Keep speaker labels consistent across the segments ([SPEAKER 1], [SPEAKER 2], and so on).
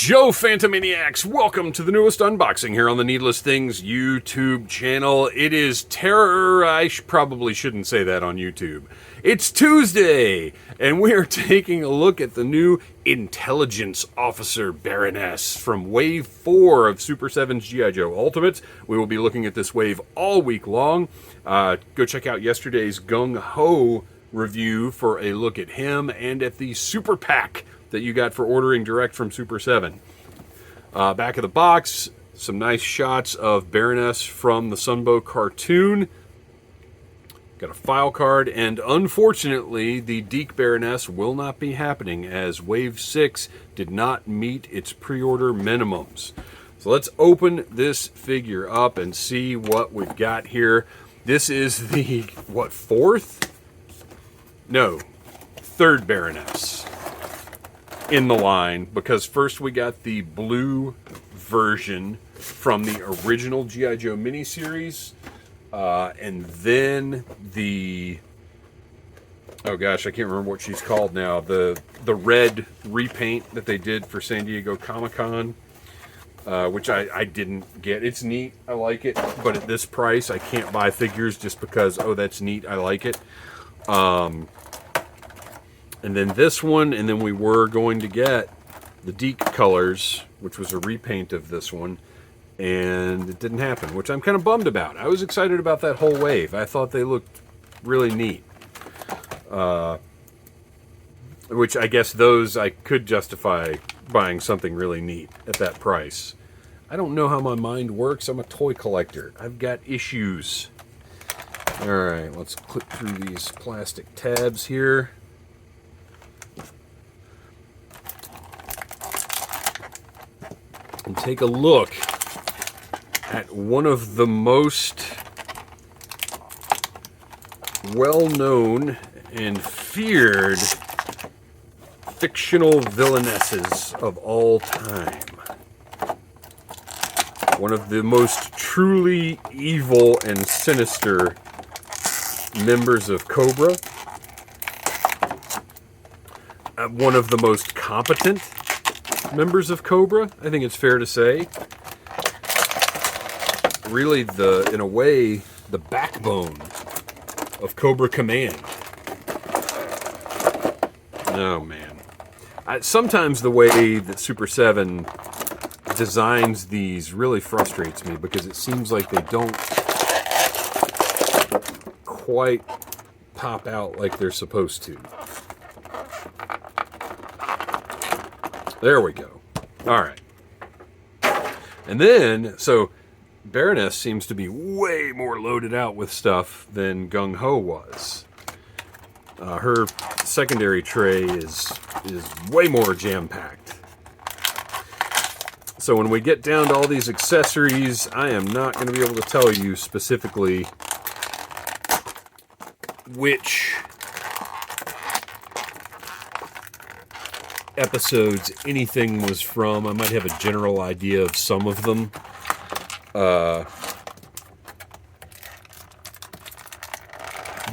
[SPEAKER 1] Joe Phantomaniacs, welcome to the newest unboxing here on the Needless Things YouTube channel. It is terror. I probably shouldn't say that on YouTube. It's Tuesday, and we are taking a look at the new Intelligence Officer Baroness from Wave 4 of Super 7's G.I. Joe Ultimates. We will be looking at this wave all week long. Go check out yesterday's Gung Ho review for a look at him and at the Super Pack that you got for ordering direct from Super 7. Back of the box, some nice shots of Baroness from the Sunbow cartoon. Got a file card, and unfortunately, the Deke Baroness will not be happening as Wave 6 did not meet its pre-order minimums. So let's open this figure up and see what we've got here. This is the, fourth? No, third Baroness in the line, because first we got the blue version from the original G.I. Joe miniseries, and then the, oh gosh, I can't remember what she's called now, the red repaint that they did for San Diego Comic-Con, which I didn't get. It's neat, I like it, but at this price I can't buy figures just because, oh, that's neat, I like it. And then this one, and then we were going to get the Deke colors, which was a repaint of this one, and it didn't happen, which I'm kind of bummed about. I was excited about that whole wave. I thought they looked really neat. Which I guess those I could justify buying something really neat at that price. I don't know how my mind works. I'm a toy collector. I've got issues. Alright, let's click through these plastic tabs here. And take a look at one of the most well-known and feared fictional villainesses of all time. One of the most truly evil and sinister members of Cobra. One of the most competent members of Cobra, I think it's fair to say. Really, in a way, the backbone of Cobra Command. Oh, man. Sometimes the way that Super 7 designs these really frustrates me, because it seems like they don't quite pop out like they're supposed to. There we go. All right. And then, so Baroness seems to be way more loaded out with stuff than Gung Ho was. Her secondary tray is way more jam-packed. So when we get down to all these accessories, I am not going to be able to tell you specifically which episodes anything was from. I might have a general idea of some of them.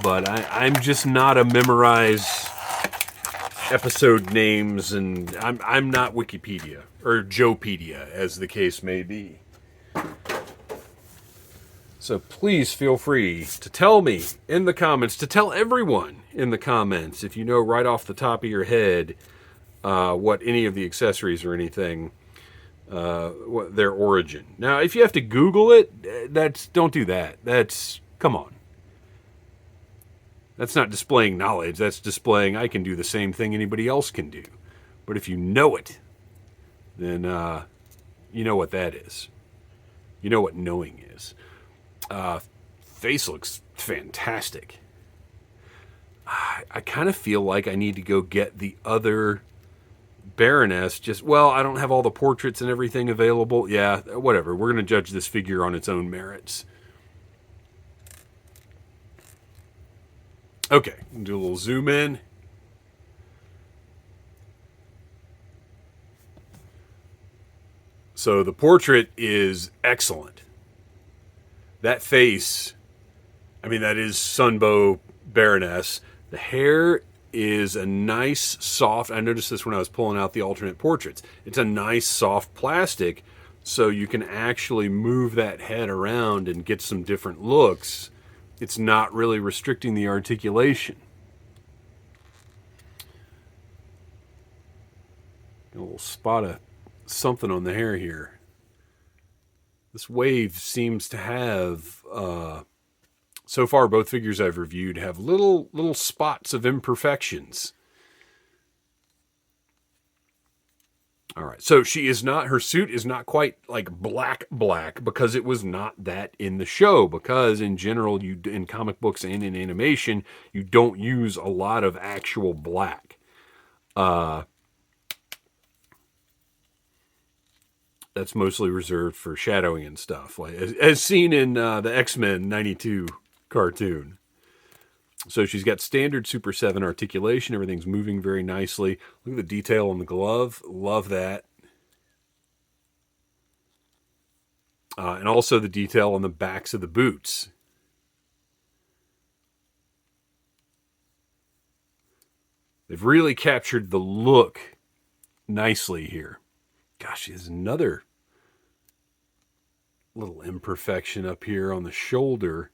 [SPEAKER 1] But I'm just not a memorize episode names, and I'm not Wikipedia, or Joepedia, as the case may be. So please feel free to tell me in the comments, to tell everyone in the comments, if you know right off the top of your head what any of the accessories or anything, what their origin. Now, if you have to Google it, don't do that. Come on. That's not displaying knowledge. That's displaying I can do the same thing anybody else can do. But if you know it, then you know what that is. You know what knowing is. Face looks fantastic. I kind of feel like I need to go get the other Baroness. Well, I don't have all the portraits and everything available. Yeah, whatever. We're going to judge this figure on its own merits. Okay, do a little zoom in. So the portrait is excellent. That face, I mean, that is Sunbow Baroness. The hair is a nice, soft, I noticed this when I was pulling out the alternate portraits. It's a nice, soft plastic, so you can actually move that head around and get some different looks. It's not really restricting the articulation. A little spot of something on the hair here. This wave seems to have, so far both figures I've reviewed have little spots of imperfections. All right, so she is not, her suit is not quite like black because it was not that in the show, because in general, in comic books and in animation, you don't use a lot of actual black. That's mostly reserved for shadowing and stuff, like as seen in the X-Men 92 cartoon. So she's got standard Super 7 articulation. Everything's moving very nicely. Look at the detail on the glove. Love that. And also the detail on the backs of the boots. They've really captured the look nicely here. Gosh, there's another little imperfection up here on the shoulder.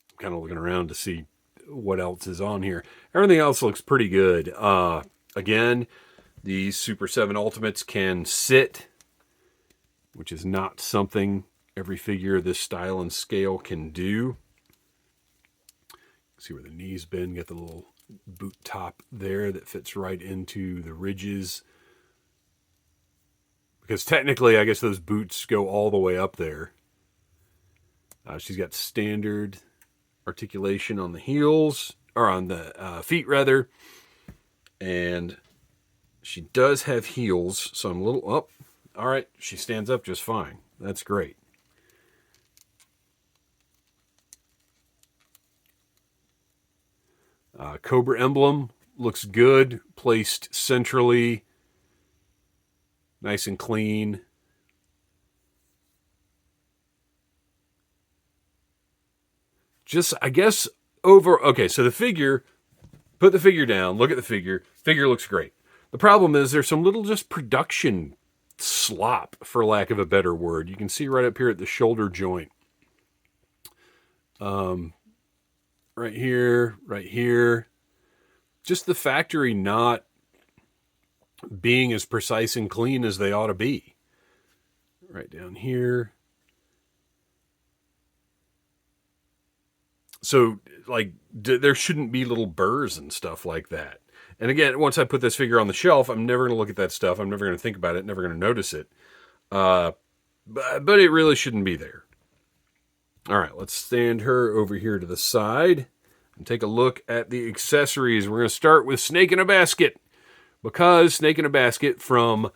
[SPEAKER 1] I'm kind of looking around to see what else is on here. Everything else looks pretty good. Again, these Super 7 Ultimates can sit, which is not something every figure of this style and scale can do. See where the knees bend, got the little boot top there that fits right into the ridges. Because technically, I guess those boots go all the way up there. She's got standard articulation on the heels, or on the feet rather. And she does have heels, so I'm a little up. All right, she stands up just fine. That's great. Cobra emblem looks good, placed centrally, nice and clean. Just, I guess, okay, so the figure, put the figure down, look at the figure looks great. The problem is there's some little just production slop, for lack of a better word. You can see right up here at the shoulder joint. Right here. Just the factory not being as precise and clean as they ought to be. Right down here. So, like, there shouldn't be little burrs and stuff like that. And again, once I put this figure on the shelf, I'm never going to look at that stuff. I'm never going to think about it, never going to notice it. But it really shouldn't be there. All right, let's stand her over here to the side and take a look at the accessories. We're going to start with Snake in a Basket, because Snake in a Basket from,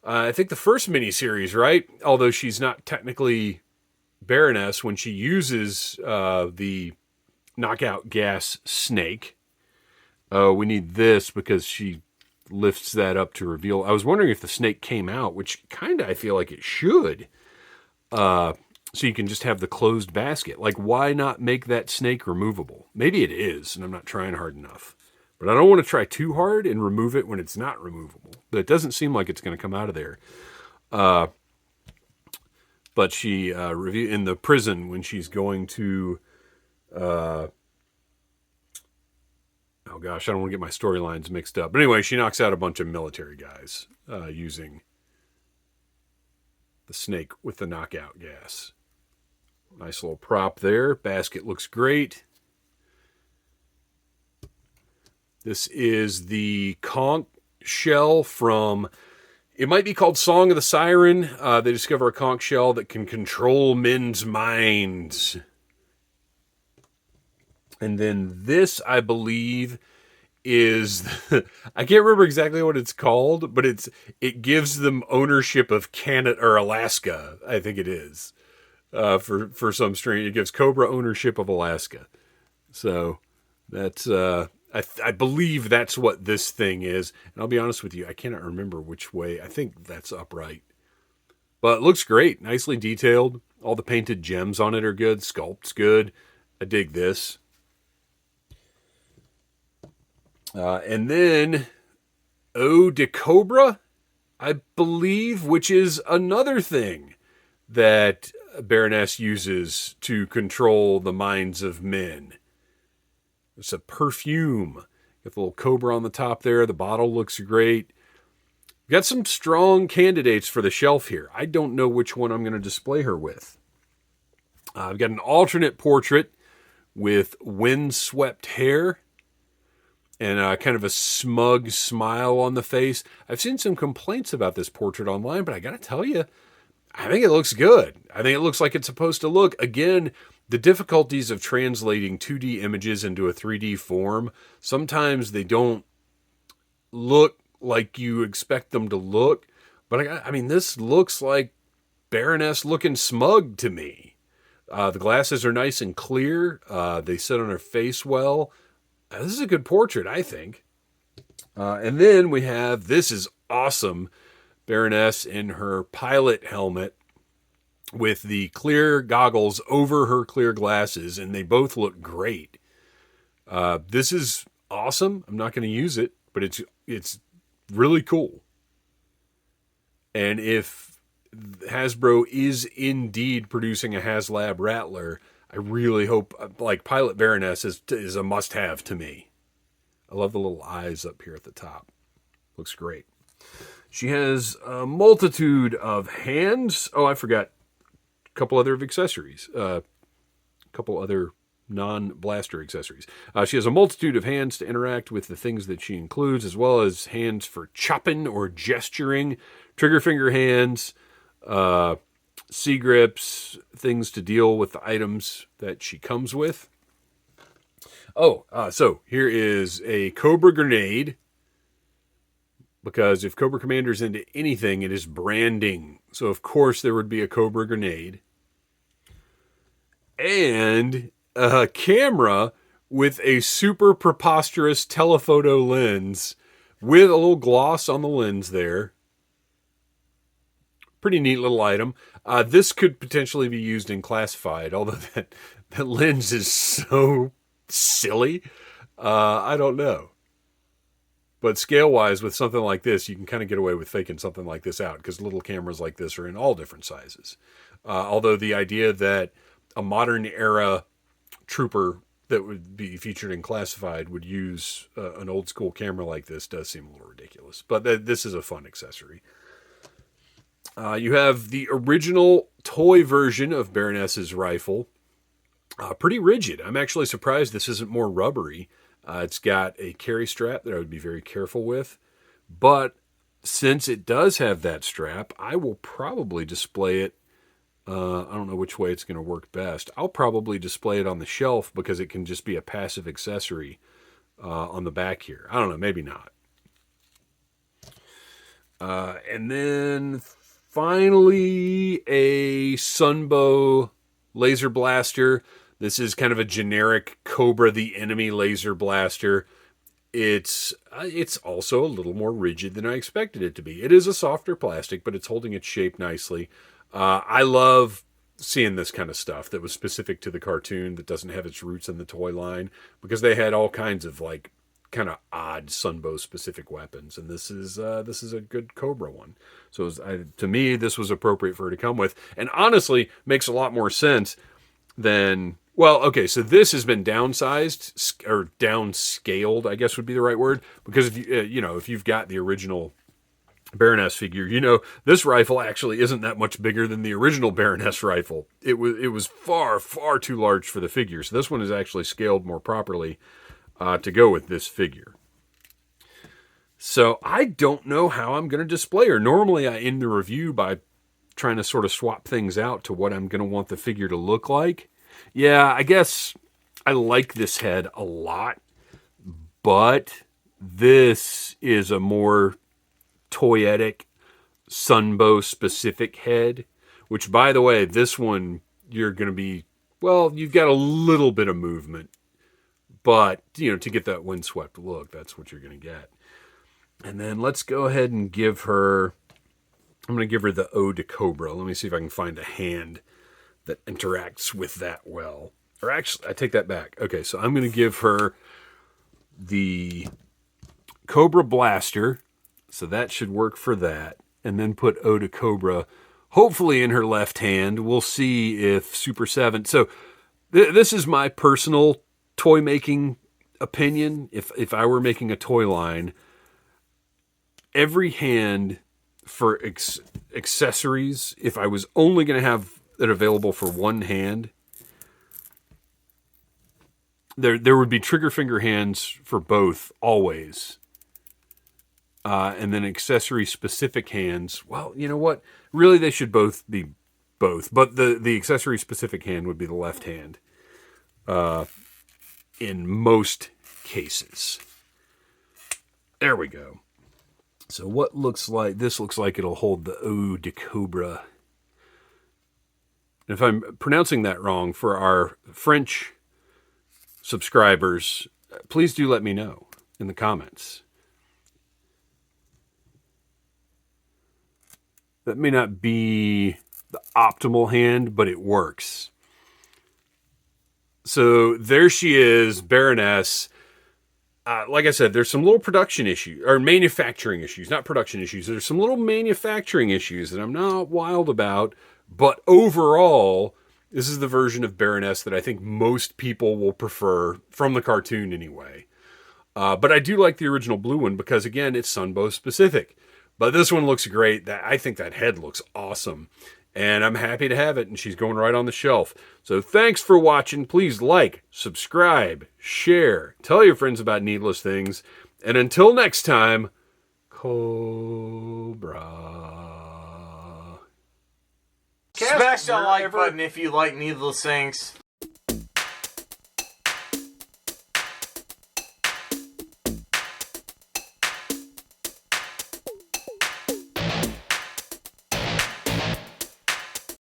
[SPEAKER 1] I think, the first miniseries, right? Although she's not technically Baroness when she uses the knockout gas snake. We need this because she lifts that up to reveal. I was wondering if the snake came out, which kind of I feel like it should. So you can just have the closed basket. Like, why not make that snake removable? Maybe it is, and I'm not trying hard enough. But I don't want to try too hard and remove it when it's not removable. But it doesn't seem like it's going to come out of there. But she, in the prison, when she's going to... oh gosh, I don't want to get my storylines mixed up. But anyway, she knocks out a bunch of military guys using the snake with the knockout gas. Nice little prop there. Basket looks great. This is the conch shell from, it might be called Song of the Siren. They discover a conch shell that can control men's minds. And then this, I believe, is, I can't remember exactly what it's called, but it gives them ownership of Canada or Alaska, I think it is. For some strange, it gives Cobra ownership of Alaska. So that's, I believe that's what this thing is. And I'll be honest with you, I cannot remember which way. I think that's upright. But it looks great. Nicely detailed. All the painted gems on it are good. Sculpt's good. I dig this. And then Eau de Cobra, I believe, which is another thing that Baroness uses to control the minds of men. It's a perfume. Got the little cobra on the top there. The bottle looks great. Got some strong candidates for the shelf here. I don't know which one I'm going to display her with. I've got an alternate portrait with windswept hair and kind of a smug smile on the face. I've seen some complaints about this portrait online, but I got to tell you, I think it looks good. I think it looks like it's supposed to look. Again, the difficulties of translating 2D images into a 3D form, sometimes they don't look like you expect them to look. But I mean, this looks like Baroness looking smug to me. The glasses are nice and clear. They sit on her face well. This is a good portrait, I think. And then we have, this is awesome, Baroness in her pilot helmet with the clear goggles over her clear glasses, and they both look great. This is awesome. I'm not going to use it, but it's really cool. And if Hasbro is indeed producing a HasLab Rattler, I really hope, like, Pilot Baroness is a must-have to me. I love the little eyes up here at the top. Looks great. She has a multitude of hands. Oh, I forgot a couple other accessories. A couple other non-blaster accessories. She has a multitude of hands to interact with the things that she includes, as well as hands for chopping or gesturing, trigger finger hands, C-grips, things to deal with the items that she comes with. So here is a Cobra grenade, because if Cobra Commander's into anything, it is branding. So of course there would be a Cobra grenade. And a camera with a super preposterous telephoto lens with a little gloss on the lens there. Pretty neat little item. This could potentially be used in classified, although that lens is so silly. I don't know. But scale-wise, with something like this, you can kind of get away with faking something like this out, because little cameras like this are in all different sizes. Although the idea that a modern-era trooper that would be featured in classified would use an old-school camera like this does seem a little ridiculous. But this is a fun accessory. You have the original toy version of Baroness's rifle. Pretty rigid. I'm actually surprised this isn't more rubbery. It's got a carry strap that I would be very careful with. But since it does have that strap, I will probably display it. I don't know which way it's going to work best. I'll probably display it on the shelf because it can just be a passive accessory on the back here. I don't know, maybe not. And then finally, a Sunbow laser blaster. This is kind of a generic Cobra the Enemy laser blaster. It's also a little more rigid than I expected it to be. It is a softer plastic, but it's holding its shape nicely. I love seeing this kind of stuff that was specific to the cartoon that doesn't have its roots in the toy line, because they had all kinds of like kind of odd Sunbow specific weapons, and this is a good Cobra one. So to me, this was appropriate for her to come with, and honestly makes a lot more sense than, well, okay, so this has been downsized or downscaled, I guess would be the right word, because if if you've got the original Baroness figure, this rifle actually isn't that much bigger than the original Baroness rifle. It was far, far too large for the figure. So this one is actually scaled more properly to go with this figure. So I don't know how I'm going to display her. Normally I end the review by trying to sort of swap things out to what I'm going to want the figure to look like. Yeah, I guess I like this head a lot, but this is a more toyetic, Sunbow specific head, which, by the way, this one, you're going to be, well, you've got a little bit of movement, But, you know, to get that windswept look, that's what you're going to get. And then let's go ahead and give her, I'm going to give her the Ode to Cobra. Let me see if I can find a hand that interacts with that well. Or actually, I take that back. Okay, so I'm going to give her the Cobra Blaster. So that should work for that. And then put Ode to Cobra, hopefully in her left hand. We'll see if Super 7... So this is my personal toy making opinion. If I were making a toy line, every hand for accessories, if I was only going to have it available for one hand, there would be trigger finger hands for both always. And then accessory specific hands. Well, you know what? Really, they should both be both. But the accessory specific hand would be the left hand. In most cases. There we go. So what looks like, this looks like it'll hold the Ode to Cobra. If I'm pronouncing that wrong, for our French subscribers, please do let me know in the comments. That may not be the optimal hand, but it works. So there she is, Baroness. Like I said, there's some little production issues, or manufacturing issues, not production issues. There's some little manufacturing issues that I'm not wild about. But overall, this is the version of Baroness that I think most people will prefer, from the cartoon anyway. But I do like the original blue one because, again, it's Sunbow specific. But this one looks great. I think that head looks awesome. And I'm happy to have it, and she's going right on the shelf. So thanks for watching. Please like, subscribe, share, tell your friends about Needless Things. And until next time, Cobra.
[SPEAKER 2] Smash that like button if you like Needless Things.